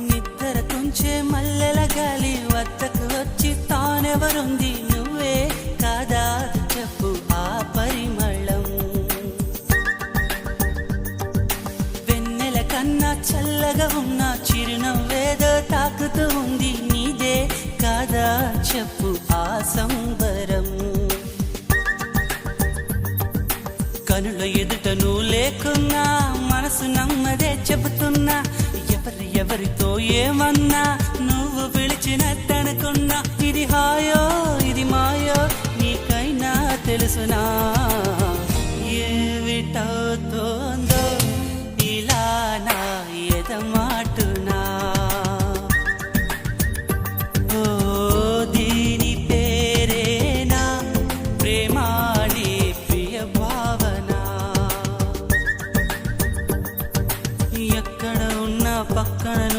నిద్ర తుంచే మల్లెల గాలి వద్దకు వచ్చి తానెవరుంది నువ్వే కాదా చెప్పు ఆ పరిమళం. వెన్నెల కన్నా చల్లగా ఉన్న చిరునవ్వేదో తాకుతూ ఉంది నీదే కాదా చెప్పు ఆ సంబరం. కనుల ఎదుట నువ్వు లేకున్నా మనసు నమ్మదే చెబుతున్నా ఎవరితో ఏమన్నా నువ్వు పిలిచినట్టనుకున్నా. ఇది హాయో ఇది మాయో నీకైనా తెలుసునా ఏమిటవుతోంది